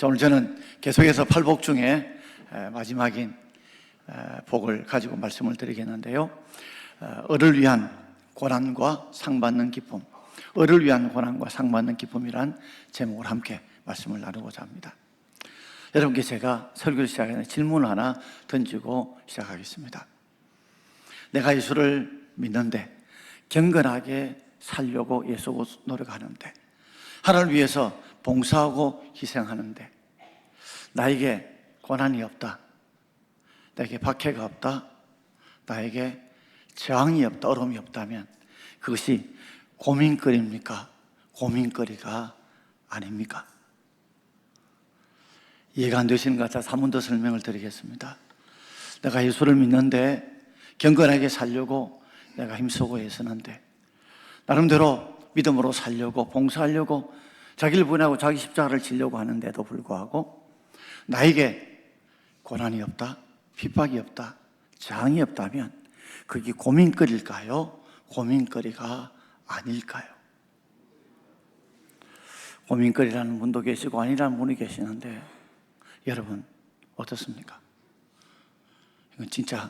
자, 오늘 저는 계속해서 팔복 중에 마지막인 복을 가지고 말씀을 드리겠는데요. 을을 위한 고난과 상받는 기쁨, 을을 위한 고난과 상받는 기쁨이란 제목을 함께 말씀을 나누고자 합니다. 여러분께 제가 설교를 시작하기 전에 질문을 하나 던지고 시작하겠습니다. 내가 예수를 믿는데 경건하게 살려고 애쓰고 노력하는데 하나님을 위해서 봉사하고 희생하는데 나에게 고난이 없다, 나에게 박해가 없다, 나에게 저항이 없다, 어려움이 없다면 그것이 고민거리입니까? 고민거리가 아닙니까? 이해가 안 되시는 것 같아서 한 번 더 설명을 드리겠습니다. 내가 예수를 믿는데 경건하게 살려고 내가 힘쓰고 애쓰는데 나름대로 믿음으로 살려고 봉사하려고 자기를 부인하고 자기 십자가를 지려고 하는데도 불구하고 나에게 고난이 없다, 핍박이 없다, 저항이 없다면 그게 고민거리일까요? 고민거리가 아닐까요? 고민거리라는 분도 계시고 아니라는 분이 계시는데 여러분 어떻습니까? 이건 진짜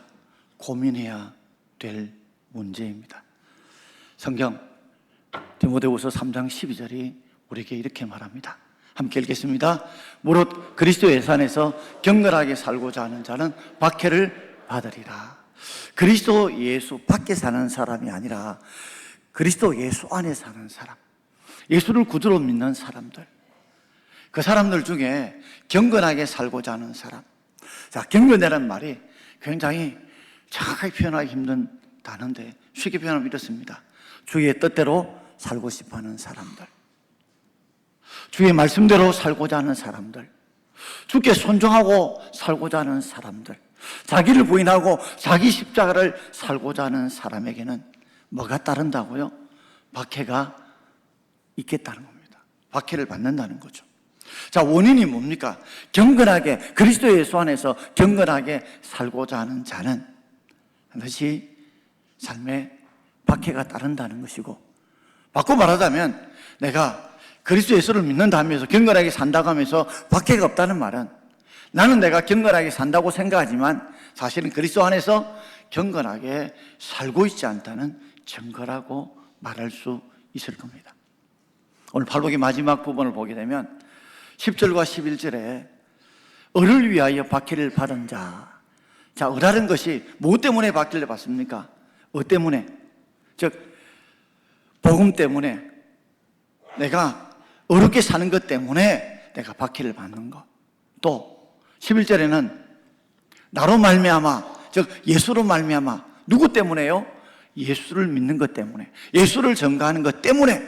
고민해야 될 문제입니다. 성경 디모데후서 3장 12절이 우리에게 이렇게 말합니다. 함께 읽겠습니다. 무릇 그리스도 예수 안에서 경건하게 살고자 하는 자는 박해를 받으리라. 그리스도 예수 밖에 사는 사람이 아니라 그리스도 예수 안에 사는 사람, 예수를 구주로 믿는 사람들, 그 사람들 중에 경건하게 살고자 하는 사람. 자, 경건이라는 말이 굉장히 정확하게 표현하기 힘든 단어인데 쉽게 표현하면 이렇습니다. 주의 뜻대로 살고 싶어하는 사람들, 주의 말씀대로 살고자 하는 사람들, 주께 순종하고 살고자 하는 사람들, 자기를 부인하고 자기 십자가를 살고자 하는 사람에게는 뭐가 따른다고요? 박해가 있겠다는 겁니다. 박해를 받는다는 거죠. 자, 원인이 뭡니까? 경건하게 그리스도 예수 안에서 경건하게 살고자 하는 자는 반드시 삶에 박해가 따른다는 것이고, 바꿔 말하자면 내가 그리스도 예수를 믿는다 하면서 경건하게 산다고 하면서 박해가 없다는 말은 나는 내가 경건하게 산다고 생각하지만 사실은 그리스도 안에서 경건하게 살고 있지 않다는 증거라고 말할 수 있을 겁니다. 오늘 팔복의 마지막 부분을 보게 되면 10절과 11절에 을을 위하여 박해를 받은 자. 자, 을하는 것이 무엇 때문에 박해를 받습니까? 뭐 때문에? 즉 복음 때문에, 내가 어렵게 사는 것 때문에 내가 박해를 받는 것. 또 11절에는 나로 말미암아, 즉 예수로 말미암아. 누구 때문에요? 예수를 믿는 것 때문에, 예수를 전가하는 것 때문에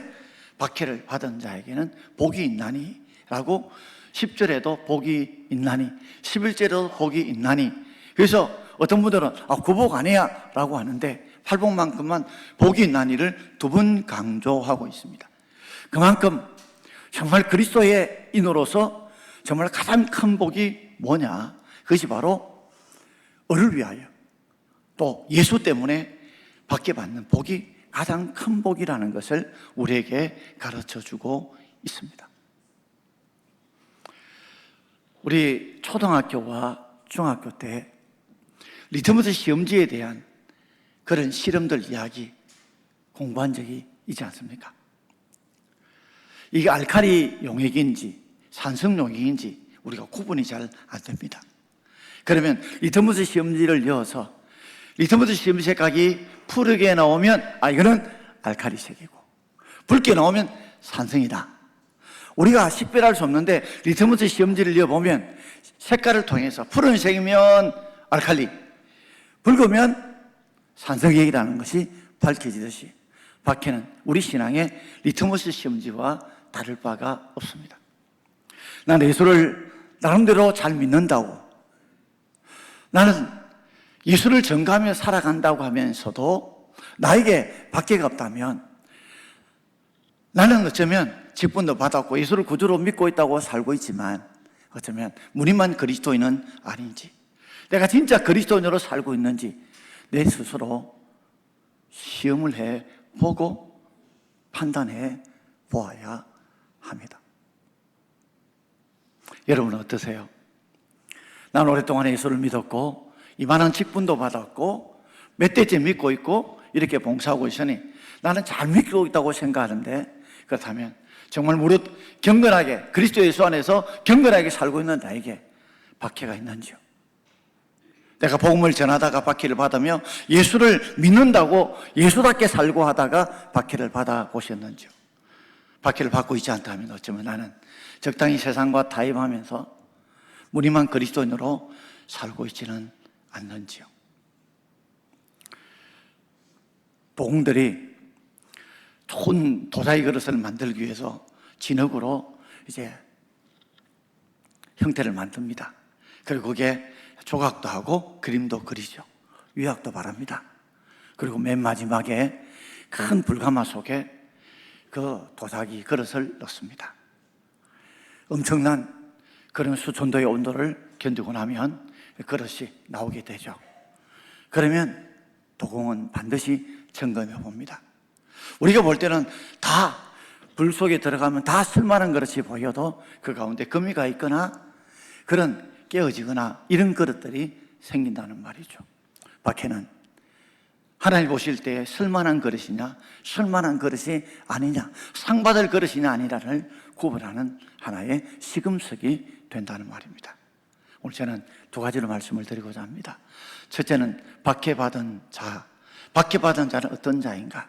박해를 받은 자에게는 복이 있나니 라고 10절에도 복이 있나니 11절에도 복이 있나니. 그래서 어떤 분들은 그 복 아니야 라고 하는데 팔복만큼만 복이 있나니를 두 번 강조하고 있습니다. 그만큼 정말 그리스도의 인으로서 정말 가장 큰 복이 뭐냐? 그것이 바로 을을 위하여 또 예수 때문에 받게 받는 복이 가장 큰 복이라는 것을 우리에게 가르쳐주고 있습니다. 우리 초등학교와 중학교 때 리트머스 시험지에 대한 그런 실험들 이야기 공부한 적이 있지 않습니까? 이게 알칼리 용액인지 산성 용액인지 우리가 구분이 잘 안 됩니다. 그러면 리트머스 시험지를 넣어서 리트머스 시험지 색깔이 푸르게 나오면 이거는 알칼리색이고, 붉게 나오면 산성이다. 우리가 식별할 수 없는데 리트머스 시험지를 넣어보면 색깔을 통해서 푸른색이면 알칼리, 붉으면 산성액이라는 것이 밝혀지듯이 박해는 우리 신앙의 리트머스 시험지와 다를 바가 없습니다. 나는 예수를 나름대로 잘 믿는다고, 나는 예수를 전가하며 살아간다고 하면서도 나에게 박해가 없다면 나는 어쩌면 직분도 받았고 예수를 구주로 믿고 있다고 살고 있지만 어쩌면 무늬만 그리스도인은 아닌지, 내가 진짜 그리스도인으로 살고 있는지 내 스스로 시험을 해보고 판단해 보아야 합니다. 여러분은 어떠세요? 난 오랫동안 예수를 믿었고 이만한 직분도 받았고 몇 대째 믿고 있고 이렇게 봉사하고 있으니 나는 잘 믿고 있다고 생각하는데, 그렇다면 정말 무릇 경건하게 그리스도 예수 안에서 경건하게 살고 있는 나에게 박해가 있는지요? 내가 복음을 전하다가 박해를 받으며 예수를 믿는다고 예수답게 살고 하다가 박해를 받아 보셨는지요? 박해를 받고 있지 않다면 어쩌면 나는 적당히 세상과 타협하면서 무림한 그리스도인으로 살고 있지는 않는지요? 복음들이 좋은 도자기 그릇을 만들기 위해서 진흙으로 이제 형태를 만듭니다. 그리고 거기에 조각도 하고 그림도 그리죠. 유약도 바랍니다. 그리고 맨 마지막에 큰 불가마 속에 그 도자기 그릇을 넣습니다. 엄청난 그런 수천도의 온도를 견디고 나면 그릇이 나오게 되죠. 그러면 도공은 반드시 점검해 봅니다. 우리가 볼 때는 다 불 속에 들어가면 다 쓸만한 그릇이 보여도 그 가운데 거미가 있거나 그런 깨어지거나 이런 그릇들이 생긴다는 말이죠. 박해는 하나님 보실 때 쓸만한 그릇이냐 쓸만한 그릇이 아니냐, 상받을 그릇이냐 아니냐를 구분하는 하나의 시금석이 된다는 말입니다. 오늘 저는 두 가지로 말씀을 드리고자 합니다. 첫째는 박해받은 자, 박해받은 자는 어떤 자인가?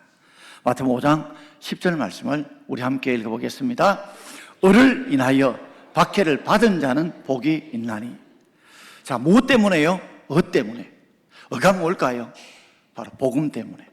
마태복음 5장 10절 말씀을 우리 함께 읽어보겠습니다. 을을 인하여 박해를 받은 자는 복이 있나니. 자, 무엇 때문에요? 때문에. 어가 뭘까요? 바로 복음 때문에.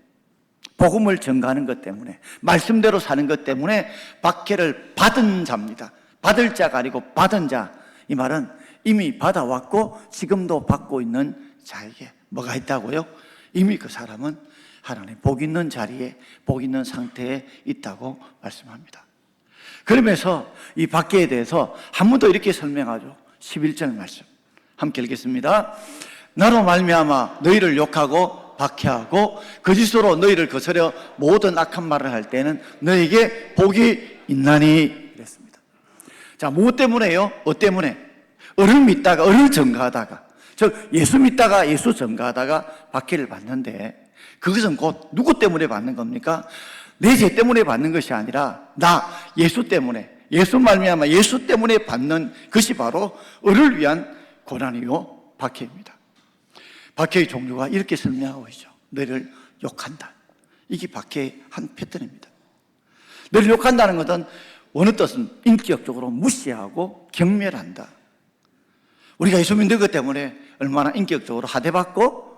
복음을 전가하는 것 때문에, 말씀대로 사는 것 때문에 박해를 받은 자입니다. 받을 자가 아니고 받은 자. 이 말은 이미 받아왔고 지금도 받고 있는 자에게 뭐가 있다고요? 이미 그 사람은 하나님 복 있는 자리에, 복 있는 상태에 있다고 말씀합니다. 그러면서 이 박해에 대해서 한 번 더 이렇게 설명하죠. 11절 말씀 함께 읽겠습니다. 나로 말미암아 너희를 욕하고 박해하고 거짓으로 너희를 거스려 모든 악한 말을 할 때는 너희에게 복이 있나니. 그랬습니다. 자, 무엇 때문에요? 때문에? 을을 믿다가, 을을 전가하다가, 즉 예수 믿다가 예수 전가하다가 박해를 받는데, 그것은 곧 누구 때문에 받는 겁니까? 내 죄 때문에 받는 것이 아니라 나 예수 때문에, 예수 말미암아 예수 때문에 받는 것이 바로 을을 위한 고난이요 박해입니다. 박해의 종류가 이렇게 설명하고 있죠. 너를 욕한다. 이게 박해의 한 패턴입니다. 너를 욕한다는 것은 어느 뜻은 인격적으로 무시하고 경멸한다. 우리가 예수 믿는 것 때문에 얼마나 인격적으로 하대받고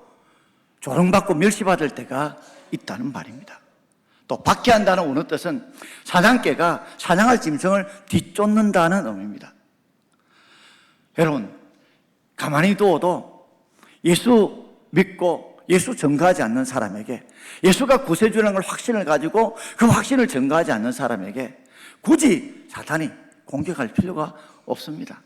조롱받고 멸시받을 때가 있다는 말입니다. 또 박해한다는 어느 뜻은 사냥개가 사냥할 짐승을 뒤쫓는다는 의미입니다. 여러분, 가만히 두어도 예수 믿고 예수 전가하지 않는 사람에게, 예수가 구세주라는 걸 확신을 가지고 그 확신을 전가하지 않는 사람에게 굳이 사탄이 공격할 필요가 없습니다.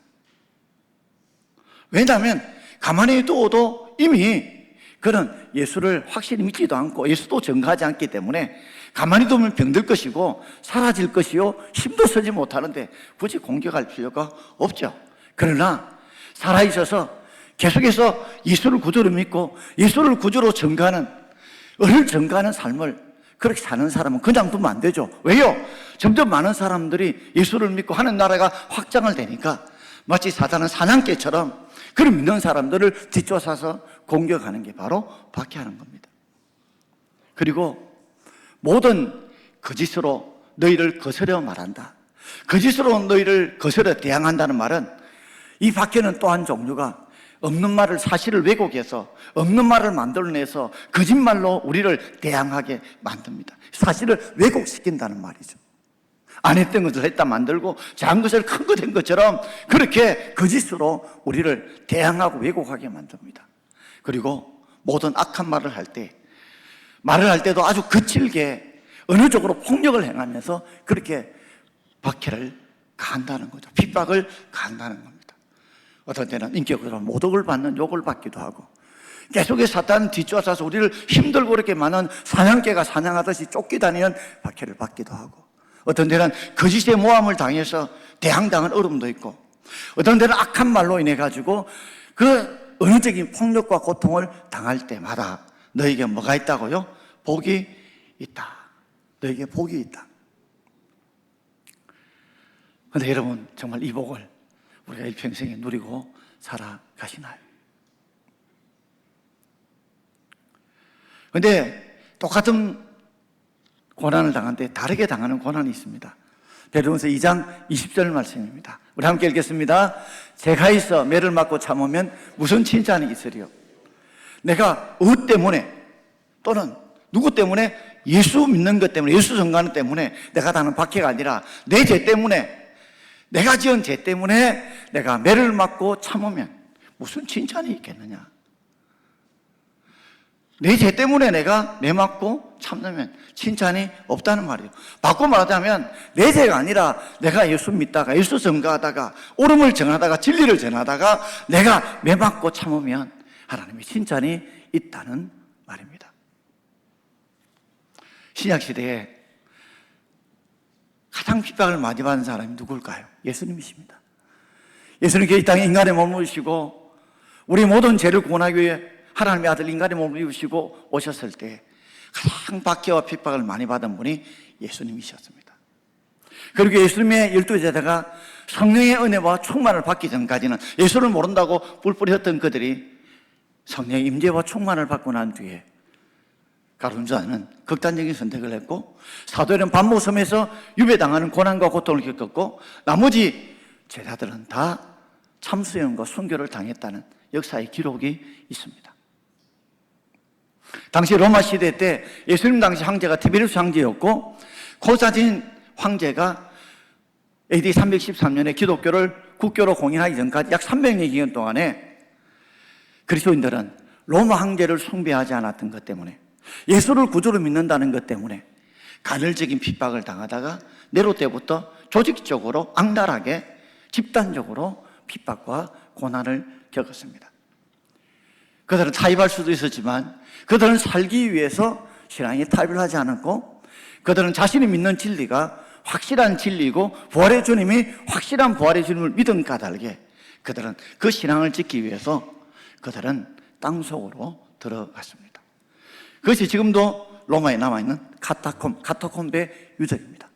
왜냐하면 가만히 두어도 이미 그는 예수를 확실히 믿지도 않고 예수도 전가하지 않기 때문에 가만히 두면 병들 것이고 사라질 것이요 힘도 쓰지 못하는데 굳이 공격할 필요가 없죠. 그러나 살아있어서 계속해서 예수를 구주로 믿고 예수를 구주로 전가하는, 을을 전가하는 삶을 그렇게 사는 사람은 그냥 두면 안 되죠. 왜요? 점점 많은 사람들이 예수를 믿고 하는 나라가 확장을 되니까 마치 사탄은 사냥개처럼 그를 믿는 사람들을 뒤쫓아서 공격하는 게 바로 박해하는 겁니다. 그리고 모든 거짓으로 너희를 거스려 말한다. 거짓으로 너희를 거스려 대항한다는 말은, 이 박해는 또한 종류가 없는 말을, 사실을 왜곡해서 없는 말을 만들어내서 거짓말로 우리를 대항하게 만듭니다. 사실을 왜곡시킨다는 말이죠. 안 했던 것을 했다 만들고 작은 것을 큰 것 된 것처럼 그렇게 거짓으로 우리를 대항하고 왜곡하게 만듭니다. 그리고 모든 악한 말을 할 때도 아주 거칠게 어느 쪽으로 폭력을 행하면서 그렇게 박해를 가한다는 거죠. 핍박을 가한다는 겁니다. 어떤 때는 인격적으로 모독을 받는, 욕을 받기도 하고, 계속해서 사탄 뒤쫓아서 우리를 힘들고 그렇게 많은 사냥개가 사냥하듯이 쫓기다니는 박해를 받기도 하고, 어떤 때는 거짓의 모함을 당해서 대항당한 어려움도 있고, 어떤 때는 악한 말로 인해 가지고 그 은유적인 폭력과 고통을 당할 때마다 너에게 뭐가 있다고요? 복이 있다. 너에게 복이 있다. 그런데 여러분, 정말 이 복을 우리가 일평생에 누리고 살아가시나요? 그런데 똑같은 고난을 당하는데 다르게 당하는 고난이 있습니다. 베드로전서 2장 20절 말씀입니다. 우리 함께 읽겠습니다. 제가 있어 매를 맞고 참으면 무슨 칭찬이 있으리요? 내가 때문에 또는 누구 때문에? 예수 믿는 것 때문에, 예수 전가하는 때문에 내가 당하는 박해가 아니라 내 죄 때문에, 내가 지은 죄 때문에 내가 매를 맞고 참으면 무슨 칭찬이 있겠느냐? 내 죄 때문에 내가 매 맞고 참으면 칭찬이 없다는 말이에요. 바꿔 말하자면 내 죄가 아니라 내가 예수 믿다가, 예수 전가하다가, 옳음을 정하다가, 진리를 전하다가 내가 매 맞고 참으면 하나님의 칭찬이 있다는 말입니다. 신약시대에 가장 핍박을 많이 받은 사람이 누굴까요? 예수님이십니다. 예수님께서 이 땅에 인간의 몸을 입으시고 우리 모든 죄를 구원하기 위해 하나님의 아들 인간의 몸을 입으시고 오셨을 때 가장 박해와 핍박을 많이 받은 분이 예수님이셨습니다. 그리고 예수님의 12제자가 성령의 은혜와 충만을 받기 전까지는 예수를 모른다고 뿔뿔이 흩던 그들이 성령의 임재와 충만을 받고 난 뒤에 가룟유다는 극단적인 선택을 했고, 사도들은 반모섬에서 유배당하는 고난과 고통을 겪었고, 나머지 제자들은 다 참수형과 순교를 당했다는 역사의 기록이 있습니다. 당시 로마 시대 때 예수님 당시 황제가 티베리우스 황제였고, 코사진 황제가 AD 313년에 기독교를 국교로 공인하기 전까지 약 300년 기간 동안에 그리스도인들은 로마 황제를 숭배하지 않았던 것 때문에, 예수를 구주로 믿는다는 것 때문에 간헐적인 핍박을 당하다가 네로 때부터 조직적으로 악랄하게 집단적으로 핍박과 고난을 겪었습니다. 그들은 타협할 수도 있었지만 그들은 살기 위해서 신앙에 타협을 하지 않았고, 그들은 자신이 믿는 진리가 확실한 진리고 부활의 주님이 확실한 부활의 주님을 믿은 까닭에 그들은 그 신앙을 지키기 위해서 그들은 땅속으로 들어갔습니다. 그것이 지금도 로마에 남아있는 카타콤베 유적입니다.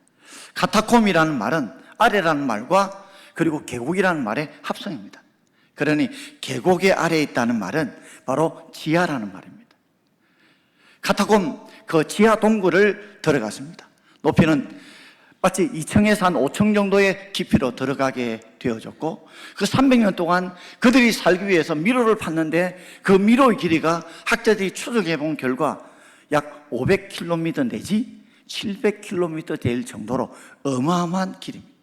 카타콤이라는 말은 아래라는 말과 그리고 계곡이라는 말의 합성입니다. 그러니 계곡의 아래에 있다는 말은 바로 지하라는 말입니다. 카타콤, 그 지하 동굴을 들어갔습니다. 높이는 마치 2층에서 한 5층 정도의 깊이로 들어가게 되어졌고, 그 300년 동안 그들이 살기 위해서 미로를 팠는데 그 미로의 길이가 학자들이 추적해 본 결과 약 500km 내지 700km 될 정도로 어마어마한 길입니다.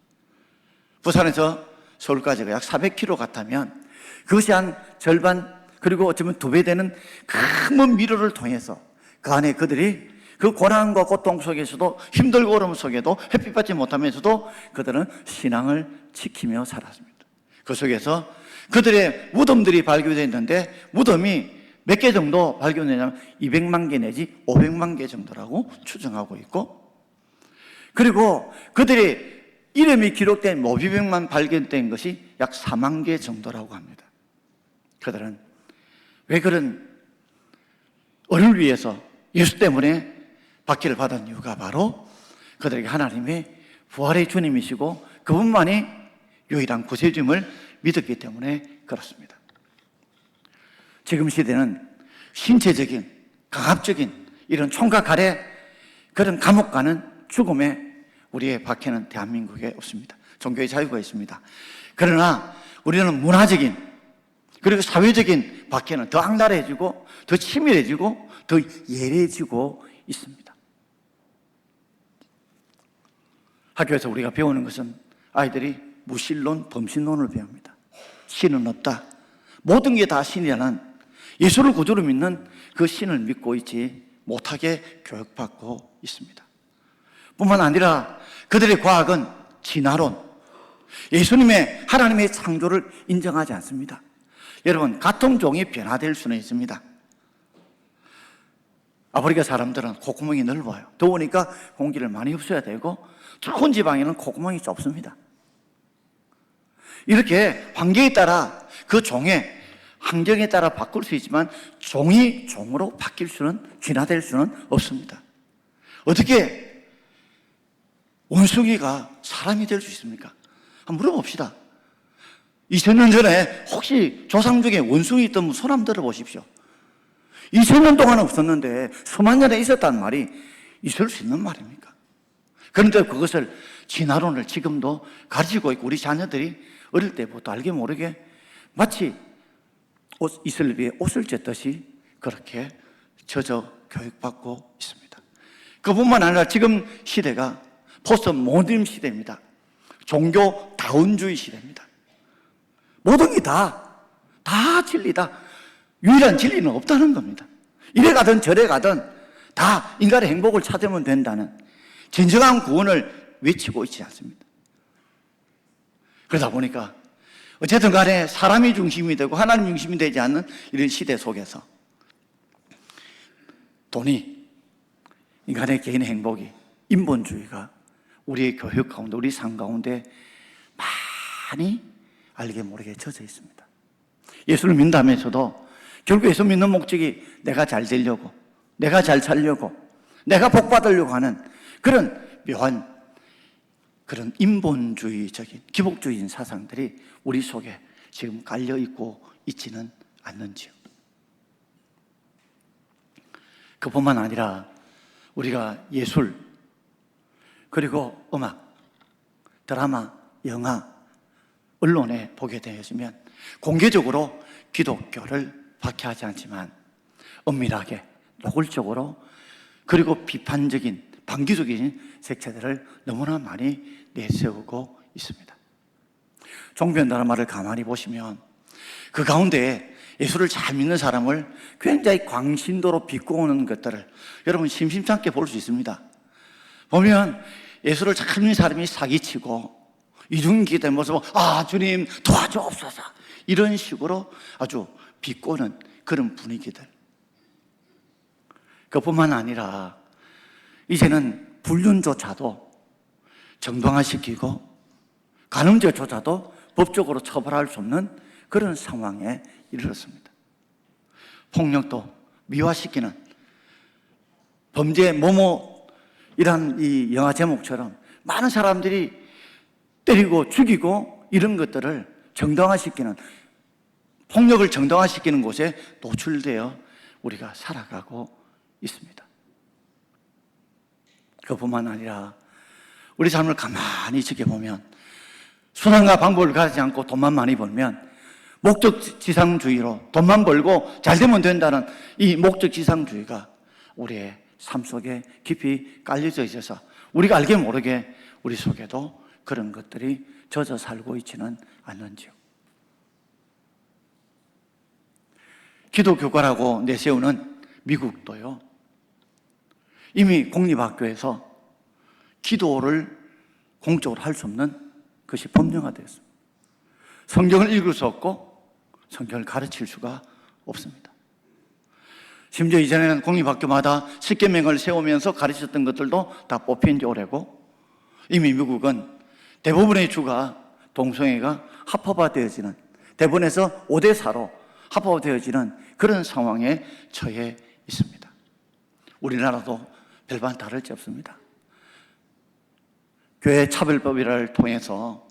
부산에서 서울까지가 약 400km 같다면 그것이 한 절반, 그리고 어쩌면 2배 되는 큰 미로를 통해서 그 안에 그들이 그 고난과 고통 속에서도, 힘들고 어려움 속에도, 햇빛 받지 못하면서도 그들은 신앙을 지키며 살았습니다. 그 속에서 그들의 무덤들이 발견됐는데, 무덤이 몇 개 정도 발견되냐면 200만 개 내지 500만 개 정도라고 추정하고 있고, 그리고 그들의 이름이 기록된 모비백만 발견된 것이 약 4만 개 정도라고 합니다. 그들은 왜 그런 을을 위해서 예수 때문에 받기를 받은 이유가 바로 그들에게 하나님의 부활의 주님이시고 그분만이 유일한 구세주임을 믿었기 때문에 그렇습니다. 지금 시대는 신체적인, 강압적인 이런 총각 아래 그런 감옥 가는 죽음에 우리의 박해는 대한민국에 없습니다. 종교의 자유가 있습니다. 그러나 우리는 문화적인 그리고 사회적인 박해는 더 악랄해지고 더 치밀해지고 더 예리해지고 있습니다. 학교에서 우리가 배우는 것은 아이들이 무신론, 범신론을 배웁니다. 신은 없다. 모든 게 다 신이라는, 예수를 구주로 믿는 그 신을 믿고 있지 못하게 교육받고 있습니다. 뿐만 아니라 그들의 과학은 진화론, 예수님의 하나님의 창조를 인정하지 않습니다. 여러분, 같은 종이 변화될 수는 있습니다. 아프리카 사람들은 콧구멍이 넓어요. 더우니까 공기를 많이 흡수해야 되고, 좁은 지방에는 콧구멍이 좁습니다. 이렇게 환경에 따라 그 종의 환경에 따라 바꿀 수 있지만 종이 종으로 바뀔 수는, 진화될 수는 없습니다. 어떻게 원숭이가 사람이 될 수 있습니까? 한번 물어봅시다. 2000년 전에 혹시 조상 중에 원숭이 있던 분 손 한번 들어보십시오. 2000년 동안 없었는데 수만 년에 있었다는 말이 있을 수 있는 말입니까? 그런데 그것을 진화론을 지금도 가르치고 있고, 우리 자녀들이 어릴 때부터 알게 모르게 마치 이슬 위에 옷을 젖듯이 그렇게 젖어 교육받고 있습니다. 그뿐만 아니라 지금 시대가 포스트 모더니즘 시대입니다. 종교 다운주의 시대입니다. 모든 게 다 진리다. 유일한 진리는 없다는 겁니다. 이래 가든 저래 가든 다 인간의 행복을 찾으면 된다는 진정한 구원을 외치고 있지 않습니다. 그러다 보니까 어쨌든 간에 사람이 중심이 되고 하나님 중심이 되지 않는 이런 시대 속에서 돈이, 인간의 개인의 행복이, 인본주의가 우리의 교육 가운데, 우리 삶 가운데 많이 알게 모르게 젖어 있습니다. 예수를 믿는다면서도 결국 예수 믿는 목적이 내가 잘 되려고, 내가 잘 살려고, 내가 복 받으려고 하는 그런 묘한 그런 인본주의적인 기복주의인 사상들이 우리 속에 지금 깔려있고 있지는 않는지요. 그뿐만 아니라 우리가 예술, 그리고 음악, 드라마, 영화, 언론에 보게 되어지면 공개적으로 기독교를 박해하지 않지만 엄밀하게 노골적으로 그리고 비판적인 반기적인 색채들을 너무나 많이 내세우고 있습니다. 종편 드라마를 가만히 보시면 그 가운데 예수를 잘 믿는 사람을 굉장히 광신도로 비꼬는 것들을 여러분 심심찮게 볼 수 있습니다. 보면 예수를 잘 믿는 사람이 사기치고 이중기된 모습을 주님 도와주옵소서 이런 식으로 아주 비꼬는 그런 분위기들. 그뿐만 아니라 이제는 불륜조차도 정당화시키고 간음죄조차도 법적으로 처벌할 수 없는 그런 상황에 이르렀습니다. 폭력도 미화시키는 범죄 이란 이 영화 제목처럼 많은 사람들이 때리고 죽이고 이런 것들을 정당화시키는, 폭력을 정당화시키는 곳에 노출되어 우리가 살아가고 있습니다. 그뿐만 아니라 우리 삶을 가만히 지켜보면 수단과 방법을 가지지 않고 돈만 많이 벌면 목적지상주의로 돈만 벌고 잘 되면 된다는 이 목적지상주의가 우리의 삶 속에 깊이 깔려져 있어서 우리가 알게 모르게 우리 속에도 그런 것들이 젖어 살고 있지는 않는지요. 기독교과라고 내세우는 미국도요, 이미 공립학교에서 기도를 공적으로 할 수 없는 것이 법령화되었습니다. 성경을 읽을 수 없고 성경을 가르칠 수가 없습니다. 심지어 이전에는 공립학교마다 십계명을 세우면서 가르쳤던 것들도 다 뽑힌 지 오래고, 이미 미국은 대부분의 주가 동성애가 합법화되어지는, 대부분에서 5대4로 합법화되어지는 그런 상황에 처해 있습니다. 우리나라도 별반 다를 게 없습니다. 교회 차별법을 통해서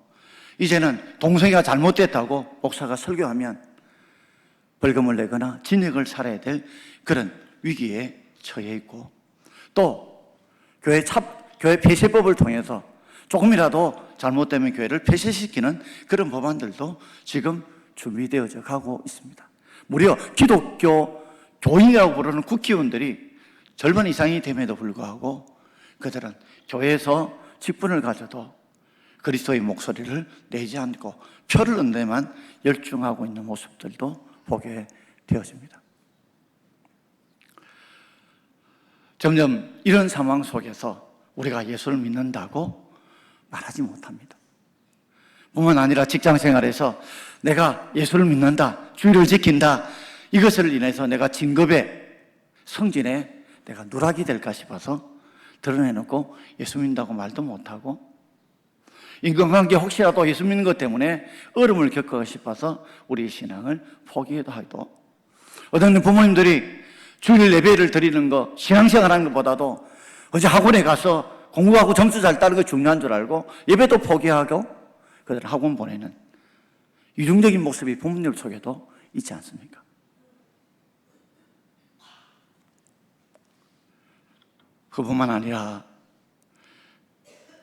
이제는 동성애가 잘못됐다고 목사가 설교하면 벌금을 내거나 징역을 살아야 될 그런 위기에 처해 있고, 또 교회 폐쇄법을 통해서 조금이라도 잘못되면 교회를 폐쇄시키는 그런 법안들도 지금 준비되어져 가고 있습니다. 무려 기독교 교인이라고 부르는 국회의원들이 절반 이상이 됨에도 불구하고 그들은 교회에서 직분을 가져도 그리스도의 목소리를 내지 않고 표를 얻는 데만 열중하고 있는 모습들도 보게 되어집니다. 점점 이런 상황 속에서 우리가 예수를 믿는다고 말하지 못합니다. 뿐만 아니라 직장 생활에서 내가 예수를 믿는다, 주의를 지킨다, 이것을 인해서 내가 진급에, 성진에 내가 누락이 될까 싶어서 드러내놓고 예수 믿는다고 말도 못하고, 인간관계 혹시라도 예수 믿는 것 때문에 어려움을 겪고 싶어서 우리 신앙을 포기해도 하도, 어떤 부모님들이 주일 예배를 드리는 거, 신앙생활 하는 것보다도 어제 학원에 가서 공부하고 점수 잘 따는 거 중요한 줄 알고 예배도 포기하고 그들 학원 보내는 이중적인 모습이 부모님 속에도 있지 않습니까? 그뿐만 아니라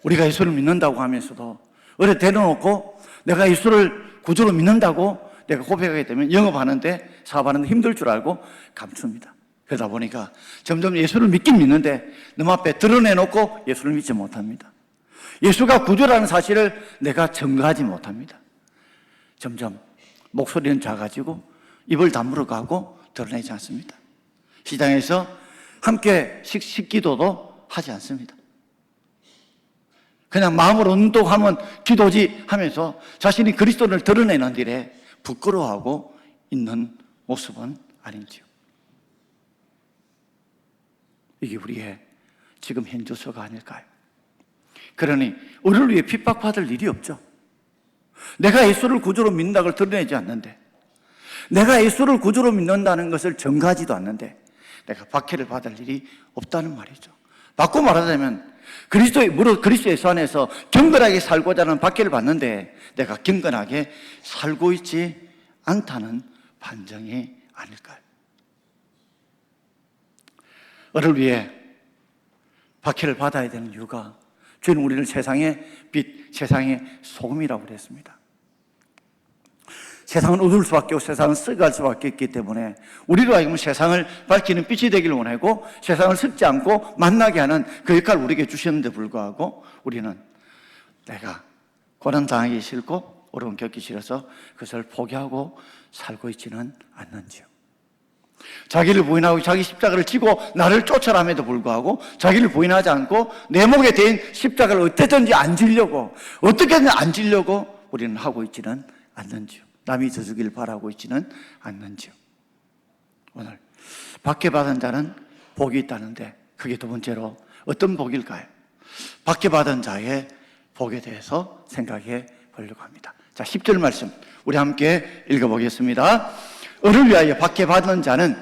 우리가 예수를 믿는다고 하면서도 어디 데려놓고 내가 예수를 구주로 믿는다고 내가 고백하게 되면 영업하는데, 사업하는데 힘들 줄 알고 감춥니다. 그러다 보니까 점점 예수를 믿긴 믿는데 놈 앞에 드러내놓고 예수를 믿지 못합니다. 예수가 구주라는 사실을 내가 증거하지 못합니다. 점점 목소리는 작아지고 입을 다물어 가고 드러내지 않습니다. 시장에서 함께 식기도도 하지 않습니다. 그냥 마음으로 운동하면 기도지 하면서 자신이 그리스도를 드러내는 일에 부끄러워하고 있는 모습은 아닌지요. 이게 우리의 지금 현주소가 아닐까요? 그러니 우리를 위해 핍박받을 일이 없죠. 내가 예수를 구주로 믿는다는 걸 드러내지 않는데, 내가 예수를 구주로 믿는다는 것을 증거하지도 않는데 내가 박해를 받을 일이 없다는 말이죠. 바꿔 말하자면 무릇 그리스도 예수 안에서 경건하게 살고자 하는 박해를 받는데 내가 경건하게 살고 있지 않다는 반증이 아닐까요? 너를 위해 박해를 받아야 되는 이유가, 주는 우리를 세상의 빛, 세상의 소금이라고 그랬습니다. 세상은 어두울 수밖에 없고 세상은 썩어갈 수밖에 없기 때문에 우리로 하여금 세상을 밝히는 빛이 되기를 원하고 세상을 섞지 않고 만나게 하는 그 역할을 우리에게 주셨는데 불구하고 우리는 내가 고난 당하기 싫고 어려움 겪기 싫어서 그것을 포기하고 살고 있지는 않는지요. 자기를 부인하고 자기 십자가를 지고 나를 쫓아남에도 불구하고 자기를 부인하지 않고 내 목에 대인 십자가를 어떻게든지 안 지려고, 어떻게든 안 지려고 우리는 하고 있지는 않는지요. 남이 져주길 바라고 있지는 않는지요. 오늘 박해받은 자는 복이 있다는데 그게 두 번째로 어떤 복일까요? 박해받은 자의 복에 대해서 생각해 보려고 합니다. 자, 10절 말씀 우리 함께 읽어보겠습니다. 을을 위하여 박해받은 자는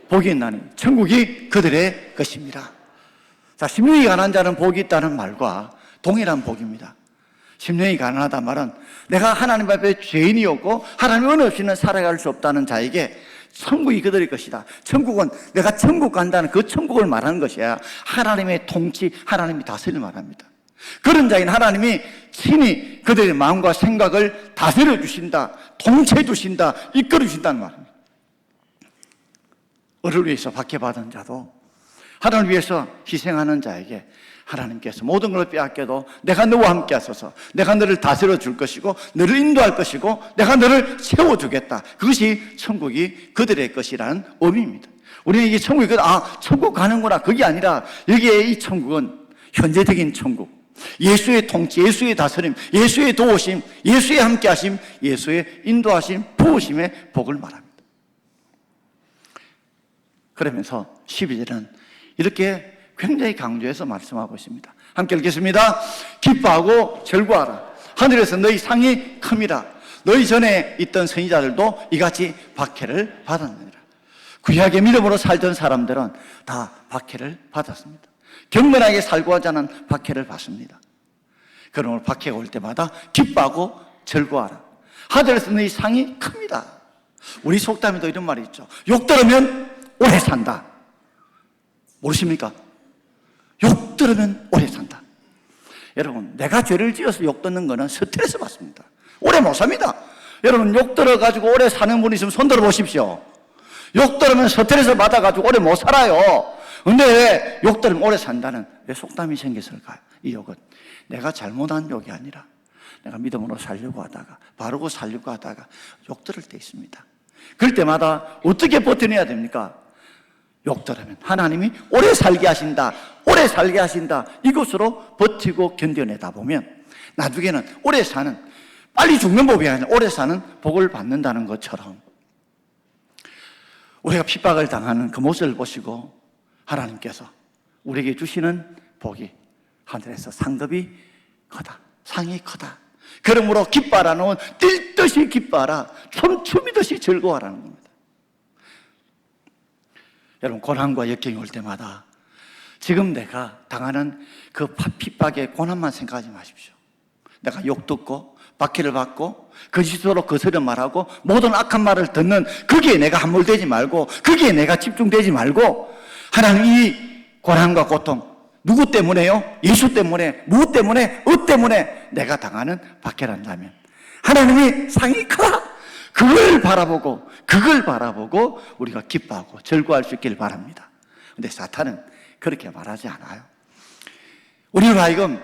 복이 있나니 천국이 그들의 것입니다. 자, 심령이 가난한 자는 복이 있다는 말과 동일한 복입니다. 심령이 가난하다 말은 내가 하나님 앞에 죄인이었고 하나님 은혜 없이는 살아갈 수 없다는 자에게 천국이 그들의 것이다. 천국은 내가 천국 간다는 그 천국을 말하는 것이야. 하나님의 통치, 하나님이 다스림을 말합니다. 그런 자인 하나님이 친히 그들의 마음과 생각을 다스려 주신다, 통치해 주신다, 이끌어 주신다는 말입니다. 을을 위해서 박해받은 자도 하나님을 위해서 희생하는 자에게 하나님께서 모든 걸 빼앗겨도 내가 너와 함께 하소서, 내가 너를 다스려 줄 것이고 너를 인도할 것이고 내가 너를 세워주겠다. 그것이 천국이 그들의 것이라는 의미입니다. 우리는 이게 천국이 천국 가는구나, 그게 아니라 여기에 이 천국은 현재적인 천국, 예수의 통치, 예수의 다스림, 예수의 도우심, 예수의 함께하심, 예수의 인도하심, 부으심의 복을 말합니다. 그러면서 12절은 이렇게 굉장히 강조해서 말씀하고 있습니다. 함께 읽겠습니다. 기뻐하고 즐거워하라. 하늘에서 너희 상이 큽니다. 너희 전에 있던 선지자들도 이같이 박해를 받았느니라. 구약의 믿음으로 살던 사람들은 다 박해를 받았습니다. 경건하게 살고자 하는 박해를 받습니다. 그러므로 박해가 올 때마다 기뻐하고 즐거워하라. 하늘에서 너희 상이 큽니다. 우리 속담에도 이런 말이 있죠. 욕 들으면 오래 산다. 모르십니까? 욕 들으면 오래 산다. 여러분, 내가 죄를 지어서 욕 듣는 거는 스트레스 받습니다. 오래 못 삽니다. 여러분, 욕 들어가지고 오래 사는 분이 있으면 손 들어 보십시오. 욕 들으면 스트레스 받아가지고 오래 못 살아요. 근데 왜 욕 들으면 오래 산다는 왜 속담이 생겼을까요? 이 욕은 내가 잘못한 욕이 아니라 내가 믿음으로 살려고 하다가, 바르고 살려고 하다가 욕 들을 때 있습니다. 그럴 때마다 어떻게 버텨내야 됩니까? 욕 들으면 하나님이 오래 살게 하신다, 오래 살게 하신다, 이것으로 버티고 견뎌내다 보면 나중에는 오래 사는, 빨리 죽는 법이 아니라 오래 사는 복을 받는다는 것처럼 우리가 핍박을 당하는 그 모습을 보시고 하나님께서 우리에게 주시는 복이 하늘에서 상급이 크다, 상이 크다. 그러므로 기뻐하라는 뛸 듯이 기뻐하라, 춤추미듯이 즐거워하라는 겁니다. 여러분, 고난과 역경이 올 때마다 지금 내가 당하는 그 핍박의 고난만 생각하지 마십시오. 내가 욕 듣고 박해를 받고 거짓으로 거스름 말하고 모든 악한 말을 듣는 거기에 내가 함몰되지 말고, 거기에 내가 집중되지 말고, 하나님 이 고난과 고통 누구 때문에요? 예수 때문에, 무엇 때문에, 때문에 내가 당하는 박해란다면 하나님이 상이 크다, 그걸 바라보고 우리가 기뻐하고 즐거워할 수 있길 바랍니다. 그런데 사탄은 그렇게 말하지 않아요. 우리로 하여금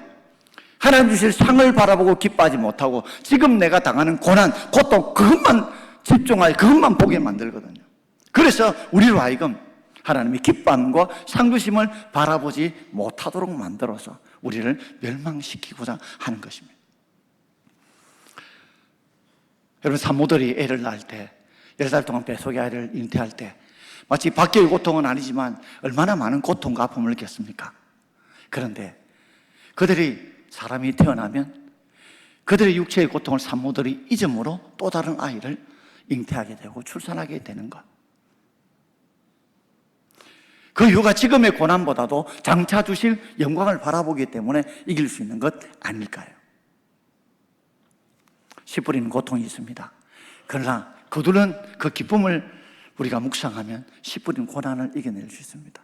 하나님 주실 상을 바라보고 기뻐하지 못하고 지금 내가 당하는 고난, 고통, 그것만 집중하여 그것만 보게 만들거든요. 그래서 우리로 하여금 하나님이 기쁨과 상주심을 바라보지 못하도록 만들어서 우리를 멸망시키고자 하는 것입니다. 여러분, 산모들이 애를 낳을 때, 10달 동안 뱃속의 아이를 잉태할 때 마치 밖의 고통은 아니지만 얼마나 많은 고통과 아픔을 겪습니까? 그런데 그들이 사람이 태어나면 그들의 육체의 고통을 산모들이 잊음으로 또 다른 아이를 잉태하게 되고 출산하게 되는 것. 그 이유가 지금의 고난보다도 장차 주실 영광을 바라보기 때문에 이길 수 있는 것 아닐까요? 씨 뿌리는 고통이 있습니다. 그러나 그들은 그 기쁨을 우리가 묵상하면 씨 뿌리는 고난을 이겨낼 수 있습니다.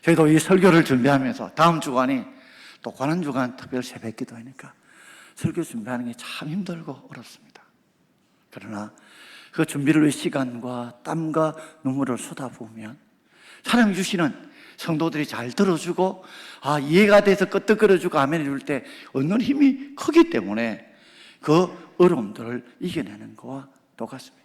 저희도 이 설교를 준비하면서 다음 주간이 또 고난주간 특별 새벽 기도하니까 설교 준비하는 게 참 힘들고 어렵습니다. 그러나 그 준비를 위해 시간과 땀과 눈물을 쏟아부으면 하나님이 주시는 성도들이 잘 들어주고 이해가 돼서 끄떡거려주고 아멘 해줄 때 얻는 힘이 크기 때문에 그 어려움들을 이겨내는 것과 똑같습니다.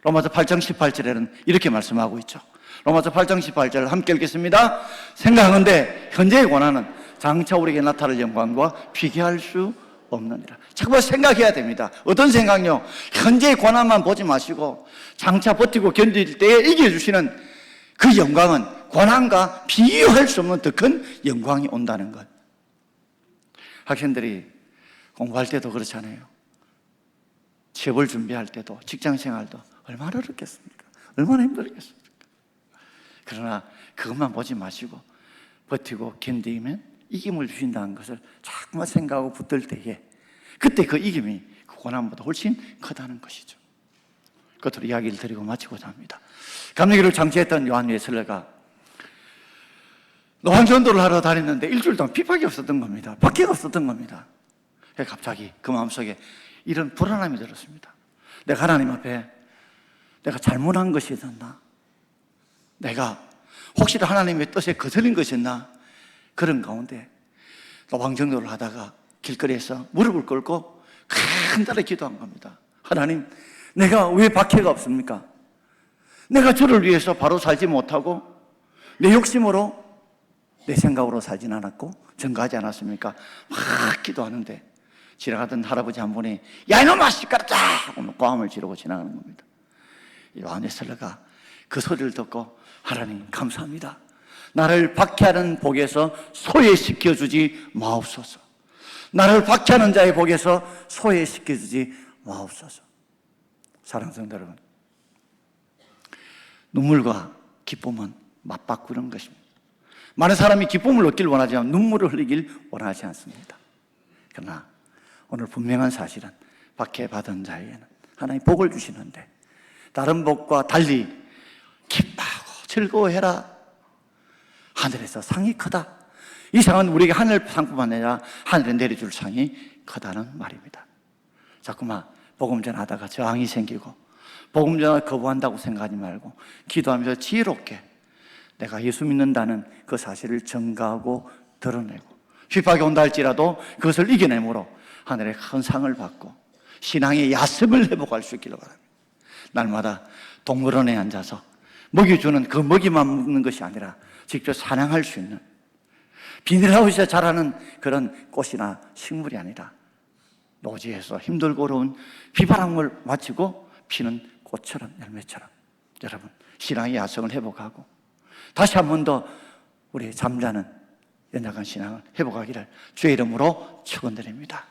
로마서 8장 18절에는 이렇게 말씀하고 있죠. 로마서 8장 18절 함께 읽겠습니다. 생각하건대 현재의 고난은 장차 우리에게 나타날 영광과 비교할 수 없느니라. 자꾸 생각해야 됩니다. 어떤 생각요? 현재의 고난만 보지 마시고 장차 버티고 견딜 때에 이겨주시는 그 영광은 고난과 비교할 수 없는 더 큰 영광이 온다는 것. 학생들이 공부할 때도 그렇잖아요. 취업을 준비할 때도 직장생활도 얼마나 어렵겠습니까? 얼마나 힘들겠습니까? 그러나 그것만 보지 마시고 버티고 견디면 이김을 주신다는 것을 자꾸만 생각하고 붙들 때에 그때 그 이김이 그 고난보다 훨씬 크다는 것이죠. 그것으로 이야기를 드리고 마치고자 합니다. 감리교를 장치했던 요한 웨슬레가 노방전도를 하러 다녔는데 일주일 동안 핍박이 없었던 겁니다. 박해가 없었던 겁니다. 갑자기 그 마음속에 이런 불안함이 들었습니다. 내가 하나님 앞에 내가 잘못한 것이 있었나? 내가 혹시나 하나님의 뜻에 거슬린 것이 있나? 그런 가운데 노방전도를 하다가 길거리에서 무릎을 꿇고 간절히 기도한 겁니다. 하나님, 내가 왜 박해가 없습니까? 내가 주를 위해서 바로 살지 못하고 내 욕심으로 내 생각으로 살진 않았고 증거하지 않았습니까? 막 기도하는데 지나가던 할아버지 한 분이 야 이놈아 시끄럽다 하고 고함을 지르고 지나가는 겁니다. 요한 웨슬레가 그 소리를 듣고 하나님 감사합니다. 나를 박해하는 복에서 소외시켜주지 마옵소서. 나를 박해하는 자의 복에서 소외시켜주지 마옵소서. 사랑하는 성도 여러분, 눈물과 기쁨은 맞바꾸는 것입니다. 많은 사람이 기쁨을 얻길 원하지만 눈물을 흘리길 원하지 않습니다. 그러나 오늘 분명한 사실은 박해받은 자에게는 하나님 복을 주시는데 다른 복과 달리 기뻐하고 즐거워해라. 하늘에서 상이 크다. 이 상은 우리에게 하늘 상뿐만 아니라 하늘에 내려줄 상이 크다는 말입니다. 자꾸만 복음 전하다가 저항이 생기고 복음 전하다 거부한다고 생각하지 말고 기도하면서 지혜롭게 내가 예수 믿는다는 그 사실을 증가하고 드러내고 핍박이 온다 할지라도 그것을 이겨내므로 하늘의 큰 상을 받고 신앙의 야습을 회복할 수 있기를 바랍니다. 날마다 동물원에 앉아서 먹이 주는 그 먹이만 먹는 것이 아니라 직접 사냥할 수 있는 비닐하우스에 자라는 그런 꽃이나 식물이 아니라 노지에서 힘들고 어려운 비바람을 마치고 피는 꽃처럼 열매처럼 여러분 신앙의 야성을 회복하고 다시 한 번 더 우리 잠자는 연약한 신앙을 회복하기를 주의 이름으로 축원드립니다.